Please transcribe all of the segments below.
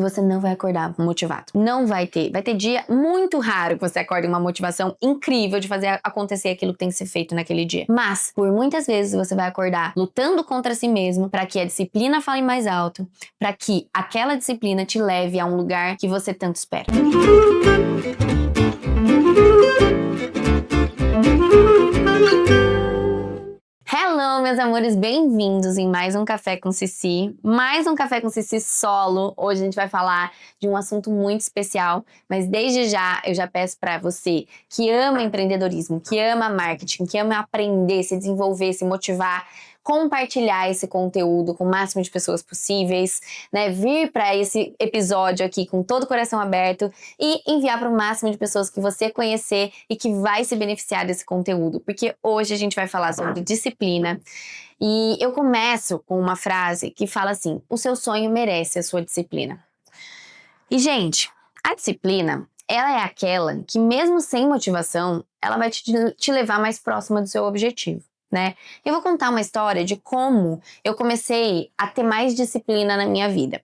você não vai acordar motivado. Não vai ter. Vai ter dia muito raro que você acorde com uma motivação incrível de fazer acontecer aquilo que tem que ser feito naquele dia. Mas, por muitas vezes, você vai acordar lutando contra si mesmo para que a disciplina fale mais alto, para que aquela disciplina te leve a um lugar que você tanto espera. Hello, meus amores, bem-vindos em mais um Café com Cici. Mais um Café com Cici solo. Hoje a gente vai falar de um assunto muito especial, mas desde já eu já peço para você que ama empreendedorismo, que ama marketing, que ama aprender, se desenvolver, se motivar, compartilhar esse conteúdo com o máximo de pessoas possíveis, né? Vir para esse episódio aqui com todo o coração aberto e enviar para o máximo de pessoas que você conhecer e que vai se beneficiar desse conteúdo, porque hoje a gente vai falar sobre disciplina. E eu começo com uma frase que fala assim: o seu sonho merece a sua disciplina. E, gente, a disciplina, ela é aquela que mesmo sem motivação, ela vai te levar mais próxima do seu objetivo, né? Eu vou contar uma história de como eu comecei a ter mais disciplina na minha vida.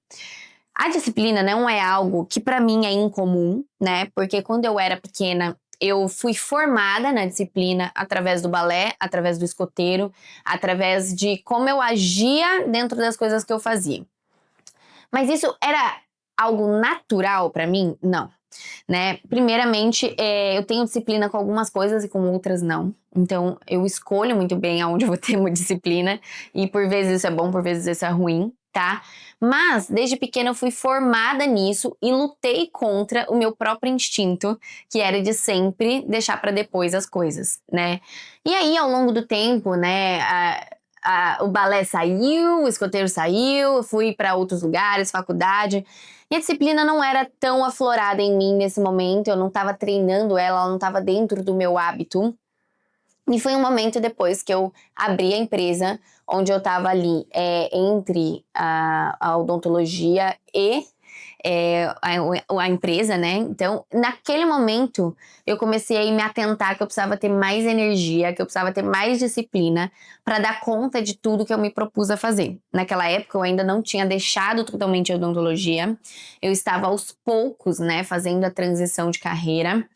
A disciplina não é algo que para mim é incomum, né? Porque quando eu era pequena, eu fui formada na disciplina através do balé, através do escoteiro, através de como eu agia dentro das coisas que eu fazia. Mas isso era algo natural para mim? Não. Né? Primeiramente, eu tenho disciplina com algumas coisas e com outras não. Então, eu escolho muito bem aonde eu vou ter uma disciplina. E por vezes isso é bom, por vezes isso é ruim, tá? Mas, desde pequena eu fui formada nisso e lutei contra o meu próprio instinto, que era de sempre deixar para depois as coisas, né? E aí, ao longo do tempo, né, o balé saiu, o escoteiro saiu, eu fui para outros lugares, faculdade. E a disciplina não era tão aflorada em mim nesse momento, eu não estava treinando ela não estava dentro do meu hábito. E foi um momento depois que eu abri a empresa, onde eu estava ali entre a odontologia e a empresa, né? Então, naquele momento, eu comecei a me atentar que eu precisava ter mais energia, que eu precisava ter mais disciplina para dar conta de tudo que eu me propus a fazer. Naquela época, eu ainda não tinha deixado totalmente a odontologia. Eu estava aos poucos, né, fazendo a transição de carreira.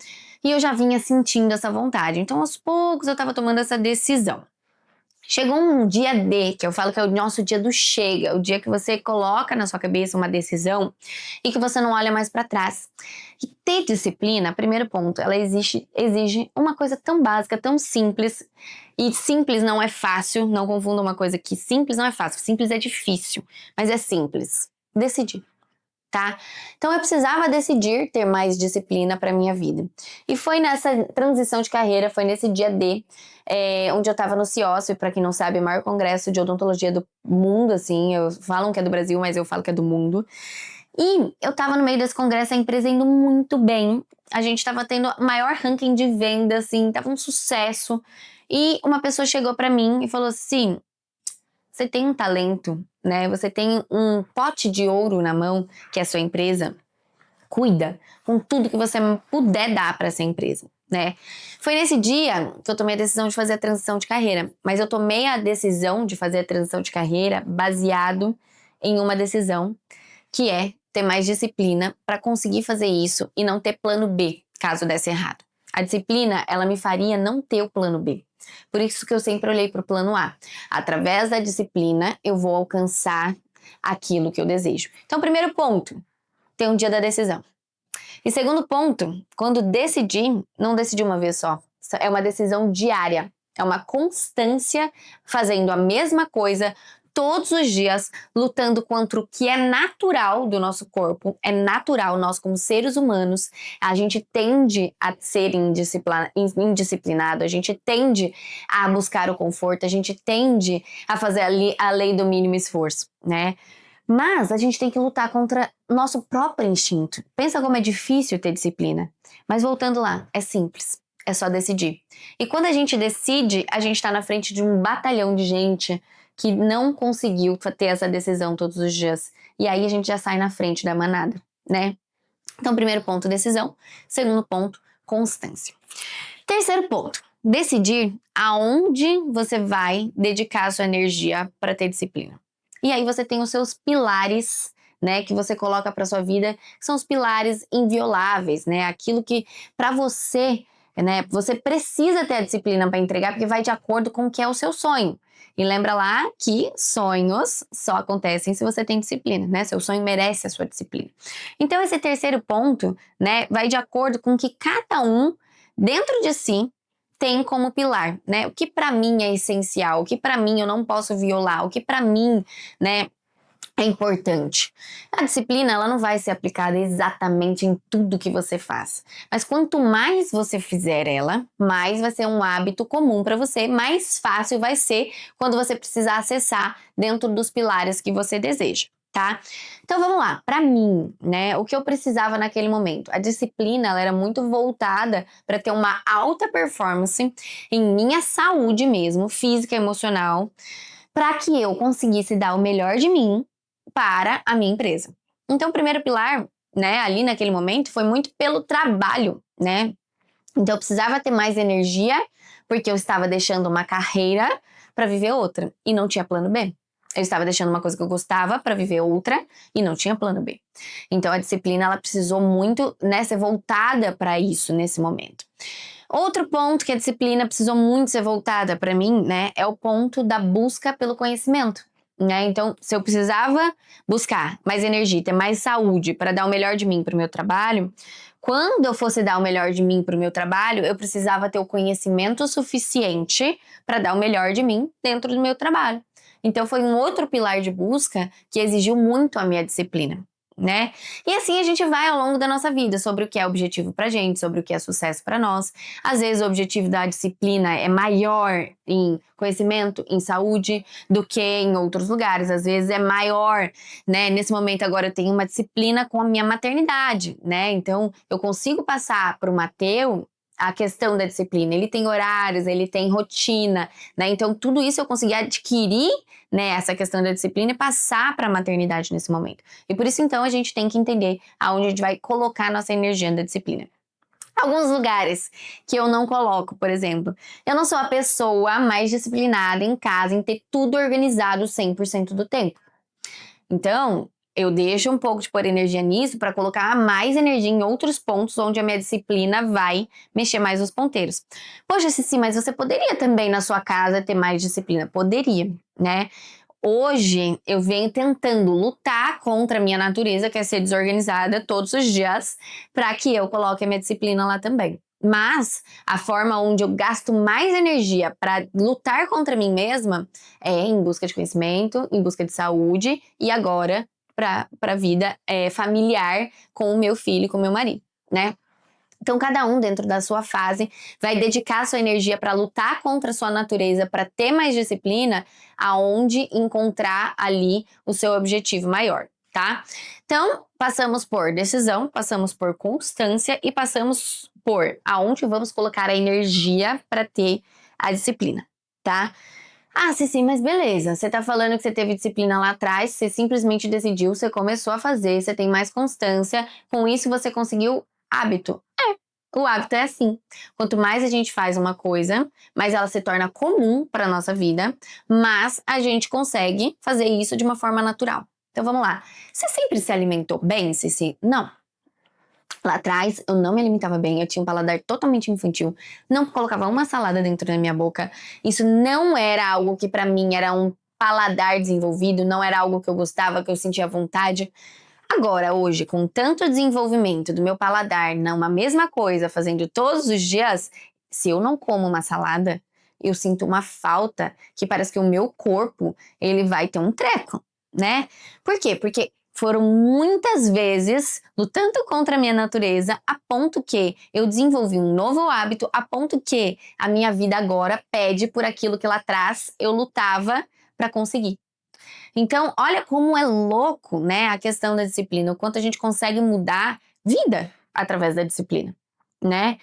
E eu já vinha sentindo essa vontade. Então, aos poucos, eu estava tomando essa decisão. Chegou um dia D, que eu falo que é o nosso dia do chega, o dia que você coloca na sua cabeça uma decisão e que você não olha mais para trás. E ter disciplina, primeiro ponto, ela exige uma coisa tão básica, tão simples. E simples não é fácil, não confunda uma coisa que simples não é fácil, simples é difícil, mas é simples. Decidir. Tá? Então eu precisava decidir ter mais disciplina para minha vida. E foi nessa transição de carreira, foi nesse dia D, onde eu estava no CIOSP, para quem não sabe, o maior congresso de odontologia do mundo, assim, falam que é do Brasil, mas eu falo que é do mundo. E eu estava no meio desse congresso, a empresa indo muito bem, a gente estava tendo maior ranking de venda, assim, tava um sucesso. E uma pessoa chegou para mim e falou assim: você tem um talento, né? Você tem um pote de ouro na mão, que é a sua empresa. Cuida com tudo que você puder dar para essa empresa, né? Foi nesse dia que eu tomei a decisão de fazer a transição de carreira. Mas eu tomei a decisão de fazer a transição de carreira baseado em uma decisão, que é ter mais disciplina para conseguir fazer isso e não ter plano B, caso desse errado. A disciplina, ela me faria não ter o plano B. Por isso que eu sempre olhei para o plano A. Através da disciplina, eu vou alcançar aquilo que eu desejo. Então, primeiro ponto, ter um dia da decisão. E segundo ponto, quando decidir, não decidir uma vez só. É uma decisão diária. É uma constância fazendo a mesma coisa todos os dias, lutando contra o que é natural do nosso corpo. É natural, nós como seres humanos, a gente tende a ser indisciplinado, a gente tende a buscar o conforto, a gente tende a fazer a lei do mínimo esforço, né? Mas a gente tem que lutar contra nosso próprio instinto. Pensa como é difícil ter disciplina. Mas voltando lá, é simples. É só decidir. E quando a gente decide, a gente tá na frente de um batalhão de gente que não conseguiu ter essa decisão todos os dias. E aí a gente já sai na frente da manada, né? Então, primeiro ponto, decisão. Segundo ponto, constância. Terceiro ponto, decidir aonde você vai dedicar a sua energia para ter disciplina. E aí você tem os seus pilares né, que você coloca para sua vida, que são os pilares invioláveis, né? Aquilo que para você, né, você precisa ter a disciplina para entregar, porque vai de acordo com o que é o seu sonho. E lembra lá que sonhos só acontecem se você tem disciplina, né? Seu sonho merece a sua disciplina. Então esse terceiro ponto, né, vai de acordo com o que cada um dentro de si tem como pilar, né? O que para mim é essencial, o que para mim eu não posso violar, o que para mim, né, é importante. A disciplina, ela não vai ser aplicada exatamente em tudo que você faz, mas quanto mais você fizer ela, mais vai ser um hábito comum para você, mais fácil vai ser quando você precisar acessar dentro dos pilares que você deseja. Tá? Então vamos lá, para mim, né, o que eu precisava naquele momento? A disciplina, ela era muito voltada para ter uma alta performance em minha saúde mesmo, física e emocional, para que eu conseguisse dar o melhor de mim para a minha empresa. Então o primeiro pilar, né, ali naquele momento foi muito pelo trabalho, né? Então eu precisava ter mais energia porque eu estava deixando uma carreira para viver outra e não tinha plano B. Eu estava deixando uma coisa que eu gostava para viver outra e não tinha plano B. Então a disciplina, ela precisou muito, né, ser voltada para isso nesse momento. Outro ponto que a disciplina precisou muito ser voltada para mim, né, é o ponto da busca pelo conhecimento, né? Então, se eu precisava buscar mais energia, ter mais saúde para dar o melhor de mim para o meu trabalho, quando eu fosse dar o melhor de mim para o meu trabalho, eu precisava ter o conhecimento suficiente para dar o melhor de mim dentro do meu trabalho. Então foi um outro pilar de busca que exigiu muito a minha disciplina, né? E assim a gente vai ao longo da nossa vida sobre o que é objetivo pra gente, sobre o que é sucesso pra nós. Às vezes o objetivo da disciplina é maior em conhecimento, em saúde, do que em outros lugares. Às vezes é maior, né? Nesse momento agora eu tenho uma disciplina com a minha maternidade, né? Então eu consigo passar pro Mateu a questão da disciplina. Ele tem horários, ele tem rotina, né? Então tudo isso eu consegui adquirir, né, essa questão da disciplina e passar para a maternidade nesse momento. E por isso então a gente tem que entender aonde a gente vai colocar a nossa energia da disciplina. Alguns lugares que eu não coloco, por exemplo, eu não sou a pessoa mais disciplinada em casa em ter tudo organizado 100% do tempo. Então, eu deixo um pouco de pôr energia nisso para colocar mais energia em outros pontos onde a minha disciplina vai mexer mais os ponteiros. Poxa, Cici, mas você poderia também na sua casa ter mais disciplina? Poderia, né? Hoje eu venho tentando lutar contra a minha natureza, que é ser desorganizada todos os dias, para que eu coloque a minha disciplina lá também. Mas a forma onde eu gasto mais energia para lutar contra mim mesma é em busca de conhecimento, em busca de saúde e agora para a vida familiar com o meu filho e com o meu marido, né? Então, cada um dentro da sua fase vai dedicar sua energia para lutar contra a sua natureza, para ter mais disciplina, aonde encontrar ali o seu objetivo maior, tá? Então, passamos por decisão, passamos por constância e passamos por aonde vamos colocar a energia para ter a disciplina, tá? Ah, Cici, mas beleza, você tá falando que você teve disciplina lá atrás, você simplesmente decidiu, você começou a fazer, você tem mais constância, com isso você conseguiu hábito. O hábito é assim. Quanto mais a gente faz uma coisa, mais ela se torna comum para nossa vida, mas a gente consegue fazer isso de uma forma natural. Então vamos lá. Você sempre se alimentou bem, Cici? Não. Lá atrás eu não me alimentava bem, eu tinha um paladar totalmente infantil, não colocava uma salada dentro da minha boca. Isso não era algo que para mim era um paladar desenvolvido, não era algo que eu gostava, que eu sentia vontade. Agora, hoje, com tanto desenvolvimento do meu paladar, numa mesma coisa, fazendo todos os dias, se eu não como uma salada, eu sinto uma falta que parece que o meu corpo, ele vai ter um treco, né? Por quê? Porque foram muitas vezes lutando contra a minha natureza, a ponto que eu desenvolvi um novo hábito, a ponto que a minha vida agora pede por aquilo que lá atrás eu lutava para conseguir. Então, olha como é louco, né, a questão da disciplina, o quanto a gente consegue mudar vida através da disciplina, né?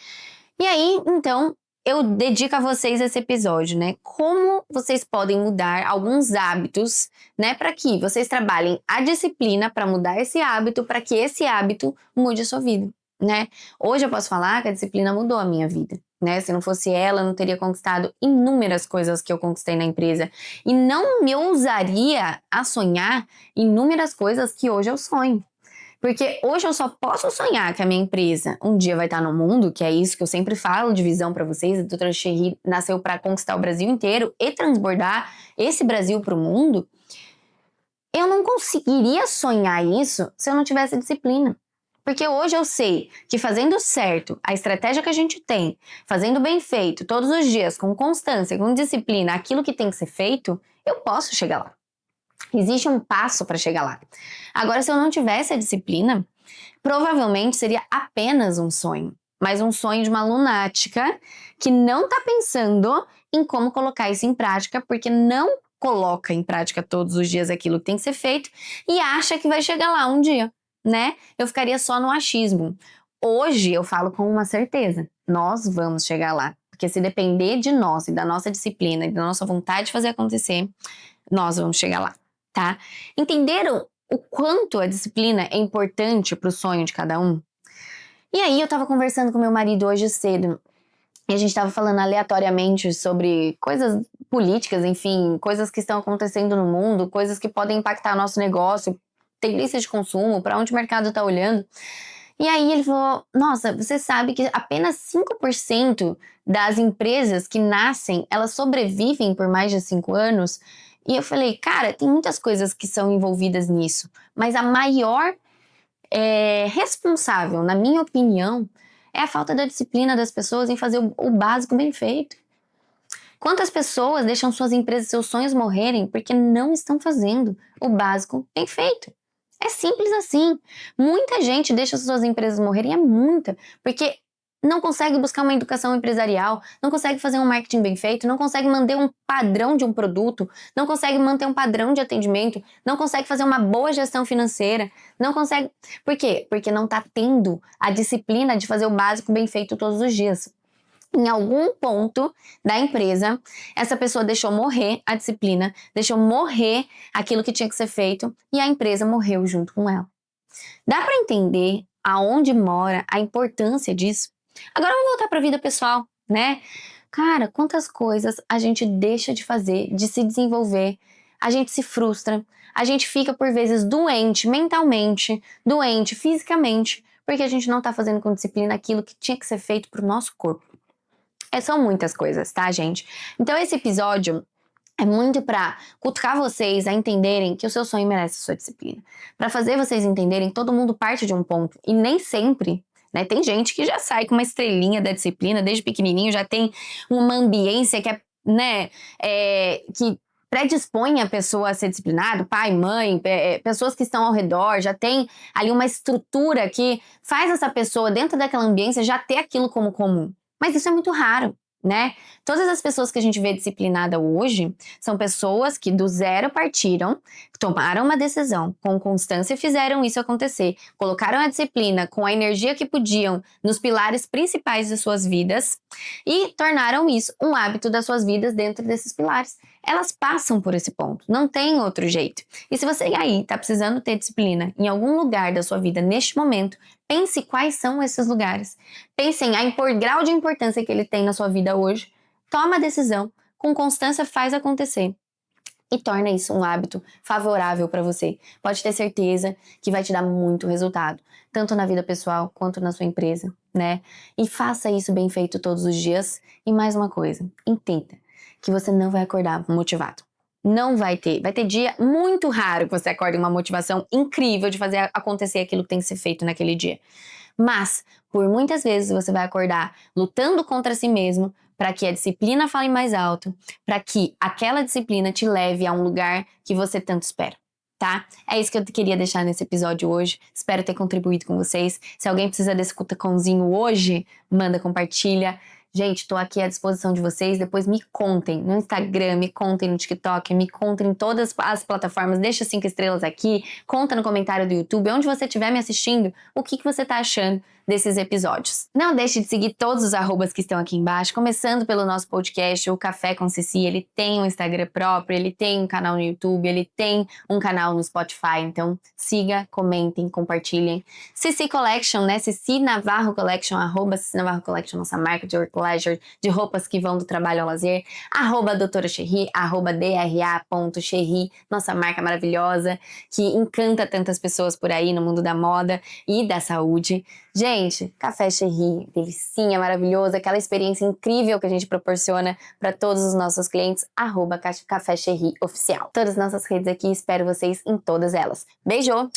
E aí, então, eu dedico a vocês esse episódio, né? Como vocês podem mudar alguns hábitos, né, para que vocês trabalhem a disciplina para mudar esse hábito, para que esse hábito mude a sua vida. né? Hoje eu posso falar que a disciplina mudou a minha vida, né? Se não fosse ela, eu não teria conquistado inúmeras coisas que eu conquistei na empresa. E não me ousaria a sonhar inúmeras coisas que hoje eu sonho. Porque hoje eu só posso sonhar que a minha empresa um dia vai estar no mundo, que é isso que eu sempre falo de visão para vocês. A Doutora Cherry nasceu para conquistar o Brasil inteiro e transbordar esse Brasil para o mundo. Eu não conseguiria sonhar isso se eu não tivesse disciplina. Porque hoje eu sei que fazendo certo, a estratégia que a gente tem, fazendo bem feito, todos os dias, com constância, com disciplina, aquilo que tem que ser feito, eu posso chegar lá. Existe um passo para chegar lá. Agora, se eu não tivesse a disciplina, provavelmente seria apenas um sonho. Mas um sonho de uma lunática que não está pensando em como colocar isso em prática, porque não coloca em prática todos os dias aquilo que tem que ser feito e acha que vai chegar lá um dia, né? Eu ficaria só no achismo. Hoje eu falo com uma certeza, nós vamos chegar lá. Porque se depender de nós e da nossa disciplina e da nossa vontade de fazer acontecer, nós vamos chegar lá, tá? Entenderam o quanto a disciplina é importante para o sonho de cada um? E aí eu tava conversando com meu marido hoje cedo e a gente tava falando aleatoriamente sobre coisas políticas, enfim, coisas que estão acontecendo no mundo, coisas que podem impactar nosso negócio, tendência de consumo, para onde o mercado tá olhando. E aí ele falou, nossa, você sabe que apenas 5% das empresas que nascem, elas sobrevivem por mais de 5 anos? E eu falei, cara, tem muitas coisas que são envolvidas nisso, mas a maior responsável, na minha opinião, é a falta da disciplina das pessoas em fazer o básico bem feito. Quantas pessoas deixam suas empresas, seus sonhos morrerem porque não estão fazendo o básico bem feito? É simples assim. Muita gente deixa suas empresas morrerem, é muita, porque não consegue buscar uma educação empresarial, não consegue fazer um marketing bem feito, não consegue manter um padrão de um produto, não consegue manter um padrão de atendimento, não consegue fazer uma boa gestão financeira, não consegue... Por quê? Porque não está tendo a disciplina de fazer o básico bem feito todos os dias. Em algum ponto da empresa, essa pessoa deixou morrer a disciplina, deixou morrer aquilo que tinha que ser feito e a empresa morreu junto com ela. Dá para entender aonde mora a importância disso? Agora vamos voltar para a vida pessoal, né? Cara, quantas coisas a gente deixa de fazer, de se desenvolver, a gente se frustra, a gente fica por vezes doente mentalmente, doente fisicamente, porque a gente não tá fazendo com disciplina aquilo que tinha que ser feito pro nosso corpo. São muitas coisas, tá, gente? Então esse episódio é muito pra cutucar vocês a entenderem que o seu sonho merece a sua disciplina. Pra fazer vocês entenderem que todo mundo parte de um ponto e nem sempre, né? Tem gente que já sai com uma estrelinha da disciplina desde pequenininho, já tem uma ambiência que é, né, que predispõe a pessoa a ser disciplinado, pai, mãe, pessoas que estão ao redor, já tem ali uma estrutura que faz essa pessoa dentro daquela ambiência já ter aquilo como comum. Mas isso é muito raro, né? Todas as pessoas que a gente vê disciplinada hoje são pessoas que do zero partiram, tomaram uma decisão, com constância fizeram isso acontecer, colocaram a disciplina com a energia que podiam nos pilares principais de suas vidas e tornaram isso um hábito das suas vidas dentro desses pilares. Elas passam por esse ponto, não tem outro jeito. E se você aí tá precisando ter disciplina em algum lugar da sua vida neste momento, pense quais são esses lugares. Pense em grau de importância que ele tem na sua vida hoje. Toma a decisão, com constância faz acontecer. E torna isso um hábito favorável para você. Pode ter certeza que vai te dar muito resultado, tanto na vida pessoal quanto na sua empresa, né? E faça isso bem feito todos os dias. E mais uma coisa, entenda que você não vai acordar motivado. Não vai ter. Vai ter dia muito raro que você acorde uma motivação incrível de fazer acontecer aquilo que tem que ser feito naquele dia. Mas, por muitas vezes, você vai acordar lutando contra si mesmo para que a disciplina fale mais alto, para que aquela disciplina te leve a um lugar que você tanto espera, tá? É isso que eu queria deixar nesse episódio hoje. Espero ter contribuído com vocês. Se alguém precisa desse cutacãozinho hoje, manda, compartilha. Gente, tô aqui à disposição de vocês. Depois me contem no Instagram, me contem no TikTok, me contem em todas as plataformas. Deixa 5 estrelas aqui, conta no comentário do YouTube, onde você estiver me assistindo, o que você tá achando desses episódios. Não deixe de seguir todos os arrobas que estão aqui embaixo, começando pelo nosso podcast, o Café com Cici. Ele tem um Instagram próprio, ele tem um canal no YouTube, ele tem um canal no Spotify. Então siga, comentem, compartilhem. Cici Collection, né? Cici Navarro Collection, arroba Cici Navarro Collection, nossa marca de work leisure, de roupas que vão do trabalho ao lazer. Arroba Doutora Cherry, arroba dra.cherry, nossa marca maravilhosa, que encanta tantas pessoas por aí no mundo da moda e da saúde. Gente, Café Cherry, delicinha, maravilhoso, aquela experiência incrível que a gente proporciona para todos os nossos clientes, arroba Café Cherry Oficial. Todas as nossas redes aqui, espero vocês em todas elas. Beijo!